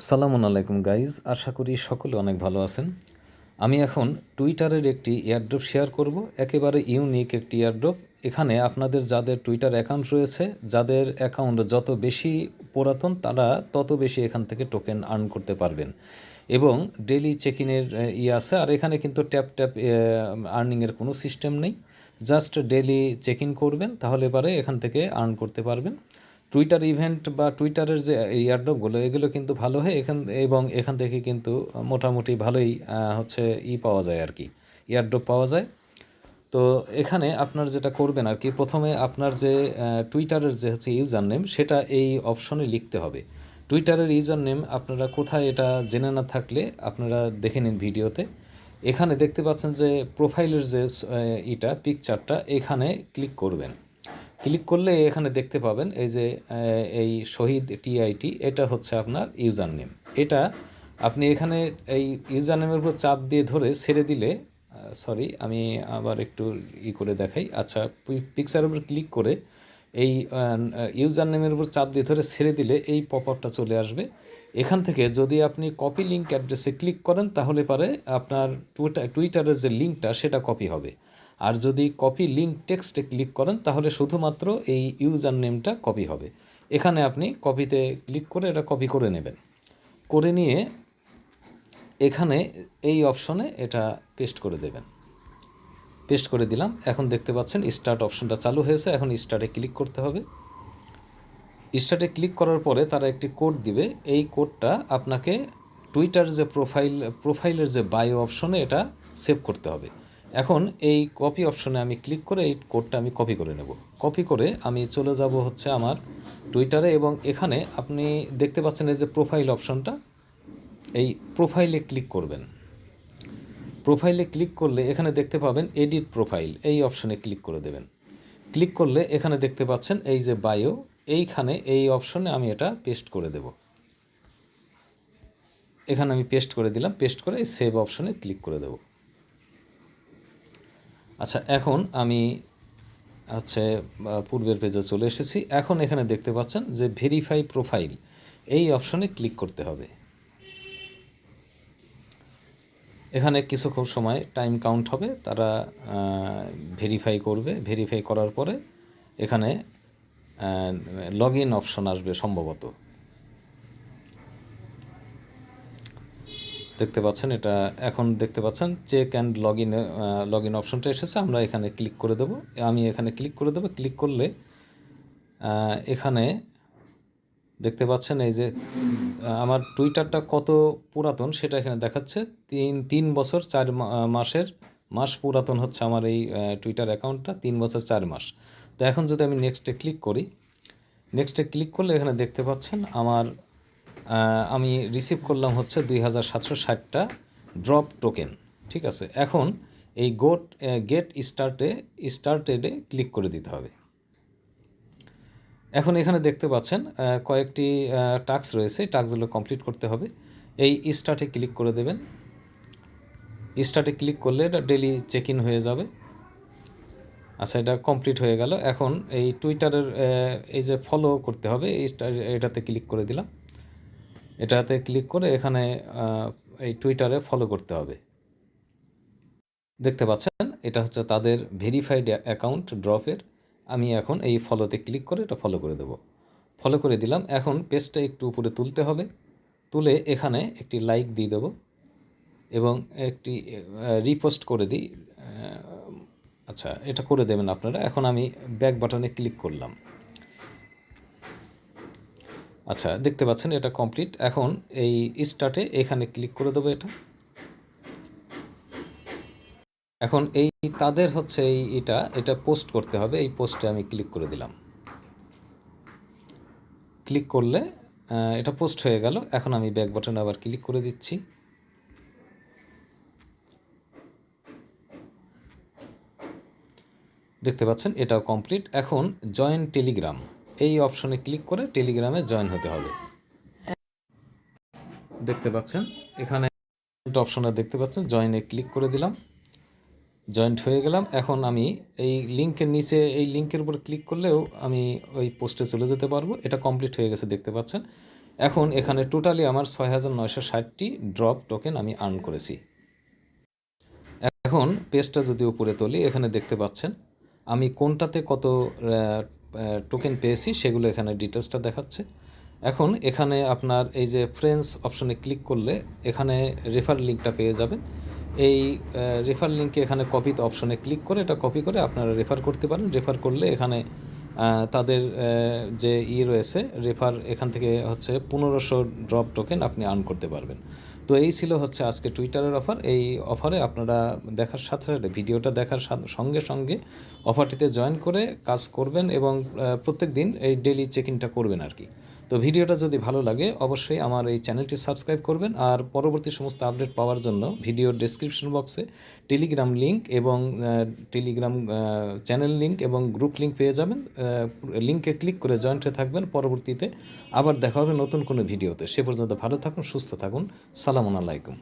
সালামুন আলাইকুম গাইজ, আশা করি সকলে অনেক ভালো আছেন। আমি এখন টুইটারের একটি এয়ারড্রপ শেয়ার করব, একেবারে ইউনিক একটি এয়ারড্রপ। এখানে আপনাদের যাদের টুইটার অ্যাকাউন্ট রয়েছে, যাদের অ্যাকাউন্ট যত বেশি পুরাতন তারা তত বেশি এখান থেকে টোকেন আর্ন করতে পারবেন এবং ডেলি চেক ইনের আছে। আর এখানে কিন্তু ট্যাপ ট্যাপ আর্নিংয়ের কোনো সিস্টেম নেই, জাস্ট ডেলি চেক ইন করবেন, তাহলে পরে এখান থেকে আর্ন করতে পারবেন। টুইটার ইভেন্ট বা টুইটারের যে এয়ারড্রপগুলো এগুলো কিন্তু ভালো হয় এবং এখান থেকে কিন্তু মোটামুটি ভালোই পাওয়া যায় আর কি, এয়ারড্রপ পাওয়া যায়। তো এখানে আপনার যেটা করবেন আর কি, প্রথমে আপনার যে টুইটারের যে ইউজার নেম সেটা এই অপশনে লিখতে হবে। টুইটারের ইউজার নেম আপনারা কোথায়, এটা জেনে না থাকলে আপনারা দেখে নিন ভিডিওতে। এখানে দেখতে পাচ্ছেন যে প্রোফাইলের যে পিকচারটা, এখানে ক্লিক করবেন। ক্লিক করলে এখানে দেখতে পাবেন এই যে এই শহীদ টিআইটি, এটা হচ্ছে আপনার ইউজার নেম। এটা আপনি এখানে এই ইউজার নেমের উপর চাপ দিয়ে ধরে ছেড়ে দিলে, আমি আবার একটু করে দেখাই। আচ্ছা, পিকচারের উপর ক্লিক করে এই ইউজার নেমের উপর চাপ দিয়ে ধরে ছেড়ে দিলে এই পপ আপটা চলে আসবে। এখান থেকে যদি আপনি কপি লিঙ্ক অ্যাড্রেসে ক্লিক করেন তাহলে পরে আপনার টুইটারের যে লিঙ্কটা সেটা কপি হবে। আর যদি কপি লিঙ্ক টেক্সটে ক্লিক করেন তাহলে শুধুমাত্র এই ইউজার নেমটা কপি হবে। এখানে আপনি কপিতে ক্লিক করে এটা কপি করে নেবেন। করে নিয়ে এখানে এই অপশনে এটা পেস্ট করে দেবেন। পেস্ট করে দিলাম। এখন দেখতে পাচ্ছেন স্টার্ট অপশনটা চালু হয়েছে। এখন স্টার্টে ক্লিক করতে হবে। স্টার্টে ক্লিক করার পরে তারা একটি কোড দিবে। এই কোডটা আপনাকে টুইটার যে প্রোফাইলের যে বায়ো অপশনে এটা সেভ করতে হবে। এখন এই কপি অপশনে আমি ক্লিক করে এই কোডটা আমি কপি করে নেব। কপি করে আমি চলে যাব আমার টুইটারে, এবং এখানে আপনি দেখতে পাচ্ছেন এই যে প্রোফাইল অপশনটা, এই প্রোফাইলে ক্লিক করবেন। প্রোফাইলে ক্লিক করলে এখানে দেখতে পাবেন এডিট প্রোফাইল, এই অপশনে ক্লিক করে দেবেন। ক্লিক করলে এখানে দেখতে পাচ্ছেন এই যে বায়ো, এইখানে এই অপশনে আমি এটা পেস্ট করে দেব। এখানে আমি পেস্ট করে দিলাম। পেস্ট করে এই সেভ অপশনে ক্লিক করে দেব। আচ্ছা, এখন আমি পূর্বের পেজে চলে এসেছি। এখন এখানে দেখতে পাচ্ছেন যে ভেরিফাই প্রোফাইল, এই অপশনে ক্লিক করতে হবে। এখানে কিছুক্ষণ সময় টাইম কাউন্ট হবে, তারা ভেরিফাই করবে। ভেরিফাই করার পরে এখানে লগ ইন অপশন আসবে সম্ভবত, দেখতে পাচ্ছেন। এটা এখন দেখতে পাচ্ছেন চেক অ্যান্ড লগ ইন অপশনটা এসেছে। আমরা এখানে ক্লিক করে দেব। আমি এখানে ক্লিক করে দেব। ক্লিক করলে এখানে দেখতে পাচ্ছেন এই যে আমার টুইটারটা কত পুরাতন সেটা এখানে দেখাচ্ছে। 3 বছর 4 মাস পুরাতন হচ্ছে আমার এই টুইটার অ্যাকাউন্টটা, 3 বছর 4 মাস। তো এখন যদি আমি নেক্সটে ক্লিক করি, নেক্সটে ক্লিক করলে এখানে দেখতে পাচ্ছেন আমি রিসিভ করলাম 2760টা ড্রপ টোকেন। ঠিক আছে, এখন এই গেট স্টার্টেডে ক্লিক করে দিতে হবে। এখন এখানে দেখতে পাচ্ছেন কয়েকটি টাস্ক রয়েছে, টাস্কগুলো কমপ্লিট করতে হবে। এই স্টার্টে ক্লিক করে দেবেন। স্টার্টে ক্লিক করলে এটা ডেলি চেক ইন হয়ে যাবে। আচ্ছা, এটা কমপ্লিট হয়ে গেল। এখন এই টুইটারের এই যে ফলো করতে হবে, এটাতে ক্লিক করে দিলাম। এটাতে ক্লিক করে এখানে এই টুইটারে ফলো করতে হবে। দেখতে পাচ্ছেন এটা হচ্ছে তাদের ভেরিফাইড অ্যাকাউন্ট ড্রপের। আমি এখন এই ফলোতে ক্লিক করে এটা ফলো করে দেব। ফলো করে দিলাম। এখন পেজটা একটু উপরে তুলতে হবে, তুলে এখানে একটি লাইক দিয়ে দেব এবং একটি রিপোস্ট করে দিই। আচ্ছা, এটা করে দেবেন আপনারা। এখন আমি ব্যাক বাটনে ক্লিক করলাম। আচ্ছা, দেখতে পাচ্ছেন এটা কমপ্লিট। এখন এই স্টার্টে এখানে ক্লিক করে দেবো এটা। এখন এই তাদের এটা পোস্ট করতে হবে। এই পোস্টে আমি ক্লিক করে দিলাম। ক্লিক করলে এটা পোস্ট হয়ে গেল। এখন আমি ব্যাক বাটনে আবার ক্লিক করে দিচ্ছি। দেখতে পাচ্ছেন এটাও কমপ্লিট। এখন জয়েন টেলিগ্রাম, এই অপশনে ক্লিক করে টেলিগ্রামে জয়েন হতে হবে। দেখতে পাচ্ছেন এখানে অপশনে দেখতে পাচ্ছেন জয়েনে ক্লিক করে দিলাম। জয়েন্ট হয়ে গেলাম। এখন আমি এই লিঙ্কের নিচে এই লিঙ্কের উপর ক্লিক করলেও আমি ওই পোস্টে চলে যেতে পারবো। এটা কমপ্লিট হয়ে গেছে দেখতে পাচ্ছেন। এখন এখানে টোটালি আমার 6,960টি ড্রপ টোকেন আমি আর্ন করেছি। এখন পেজটা যদি উপরে তুলি, এখানে দেখতে পাচ্ছেন আমি কোনটাতে কত টোকেন পেয়েছি সেগুলো এখানে ডিটেলসটা দেখাচ্ছে। এখন এখানে আপনার এই যে ফ্রেন্ডস অপশনে ক্লিক করলে এখানে রেফার লিঙ্কটা পেয়ে যাবেন। এই রেফার লিঙ্কে এখানে কপিতে অপশনে ক্লিক করে এটা কপি করে আপনারা রেফার করতে পারেন। রেফার করলে এখানে তাদের যে রয়েছে রেফার, এখান থেকে হচ্ছে 1500 ড্রপ টোকেন আপনি আর্ন করতে পারবেন। তো এই ছিল হচ্ছে আজকে টুইটারের অফার। এই অফারে আপনারা দেখার সাথে সাথে ভিডিওটা দেখার সঙ্গে সঙ্গে অফারটিতে জয়েন করে কাজ করবেন এবং প্রত্যেক দিন এই ডেইলি চেক ইনটা করবেন আর কি। তো ভিডিওটা যদি ভালো লাগে অবশ্যই আমার এই চ্যানেলটি সাবস্ক্রাইব করবেন, আর পরবর্তী সমস্ত আপডেট পাওয়ার জন্য ভিডিওর ডেসক্রিপশন বক্সে টেলিগ্রাম লিঙ্ক এবং টেলিগ্রাম চ্যানেল লিঙ্ক এবং গ্রুপ লিঙ্ক পেয়ে যাবেন। লিঙ্কে ক্লিক করে জয়েন্ট হয়ে থাকবেন। পরবর্তীতে আবার দেখা হবে নতুন কোনো ভিডিওতে। সে পর্যন্ত ভালো থাকুন, সুস্থ থাকুন। সালামুন আলাইকুম।